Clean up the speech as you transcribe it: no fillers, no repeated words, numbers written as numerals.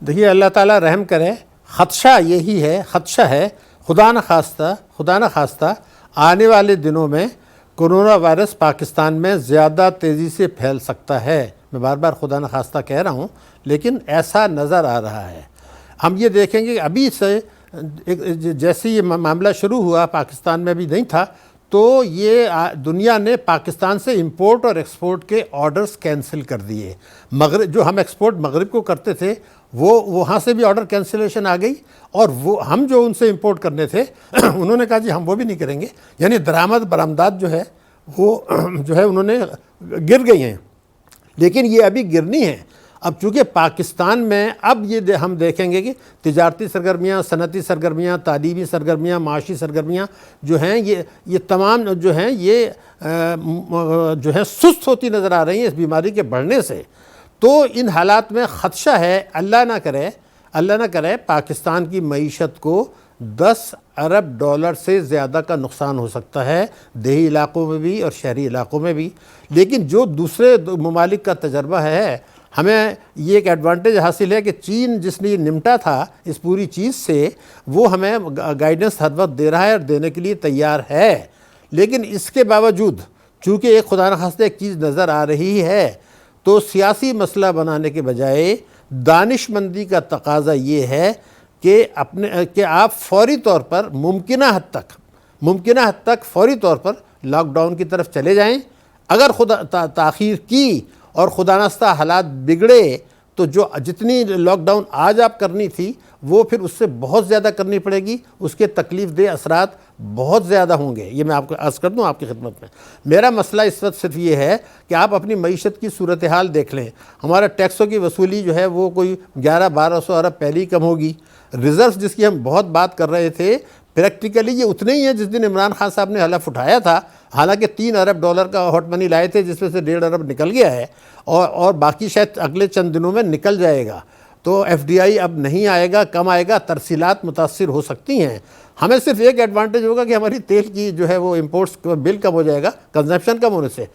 دیکھیے اللہ تعالیٰ رحم کرے، خدشہ یہی ہے، خدشہ ہے خدا نہ خواستہ آنے والے دنوں میں کرونا وائرس پاکستان میں زیادہ تیزی سے پھیل سکتا ہے۔ میں بار بار خدا نہ خواستہ کہہ رہا ہوں، لیکن ایسا نظر آ رہا ہے۔ ہم یہ دیکھیں گے ابھی سے جیسے یہ معاملہ شروع ہوا پاکستان میں بھی نہیں تھا، تو یہ دنیا نے پاکستان سے امپورٹ اور ایکسپورٹ کے آرڈرز کینسل کر دیے۔ مغرب جو ہم ایکسپورٹ مغرب کو کرتے تھے وہ وہاں سے بھی آرڈر کینسلیشن آ گئی، اور وہ ہم جو ان سے امپورٹ کرنے تھے انہوں نے کہا جی ہم وہ بھی نہیں کریں گے۔ یعنی درآمد برآمدات جو ہے وہ جو ہے انہوں نے گر گئی ہیں، لیکن یہ ابھی گرنی ہے۔ اب چونکہ پاکستان میں اب یہ ہم دیکھیں گے کہ تجارتی سرگرمیاں، صنعتی سرگرمیاں، تعلیمی سرگرمیاں، معاشی سرگرمیاں جو ہیں یہ تمام جو ہیں یہ جو ہیں سست ہوتی نظر آ رہی ہیں اس بیماری کے بڑھنے سے۔ تو ان حالات میں خدشہ ہے اللہ نہ کرے پاکستان کی معیشت کو 10 ارب ڈالر سے زیادہ کا نقصان ہو سکتا ہے، دیہی علاقوں میں بھی اور شہری علاقوں میں بھی۔ لیکن جو دوسرے ممالک کا تجربہ ہے، ہمیں یہ ایک ایڈوانٹیج حاصل ہے کہ چین جس نے نمٹا تھا اس پوری چیز سے، وہ ہمیں گائیڈنس ہر وقت دے رہا ہے اور دینے کے لیے تیار ہے۔ لیکن اس کے باوجود چونکہ ایک خدا نخواستہ ایک چیز نظر آ رہی ہے، تو سیاسی مسئلہ بنانے کے بجائے دانش مندی کا تقاضا یہ ہے کہ آپ فوری طور پر ممکنہ حد تک فوری طور پر لاک ڈاؤن کی طرف چلے جائیں۔ اگر تاخیر کی اور خدا نخواستہ حالات بگڑے تو جتنی لاک ڈاؤن آج آپ کرنی تھی وہ پھر اس سے بہت زیادہ کرنی پڑے گی، اس کے تکلیف دہ اثرات بہت زیادہ ہوں گے۔ یہ میں آپ کو عرض کر دوں آپ کی خدمت میں، میرا مسئلہ اس وقت صرف یہ ہے کہ آپ اپنی معیشت کی صورتحال دیکھ لیں۔ ہمارا ٹیکسوں کی وصولی جو ہے وہ کوئی 1100-1200 ارب پہلے ہی کم ہوگی۔ ریزروز جس کی ہم بہت بات کر رہے تھے، پریکٹیکلی یہ اتنے ہی ہیں جس دن عمران خان صاحب نے حلف اٹھایا تھا، حالانکہ 3 ارب ڈالر کا ہاٹ منی لائے تھے جس میں سے 1.5 ارب نکل گیا ہے، اور باقی شاید اگلے چند دنوں میں نکل جائے گا۔ تو ایف ڈی آئی اب نہیں آئے گا، کم آئے گا، ترسیلات متاثر ہو سکتی ہیں۔ ہمیں صرف ایک ایڈوانٹیج ہوگا کہ ہماری تیل کی جو ہے وہ امپورٹس کا بل کم ہو جائے گا کنزمپشن کم ہونے سے،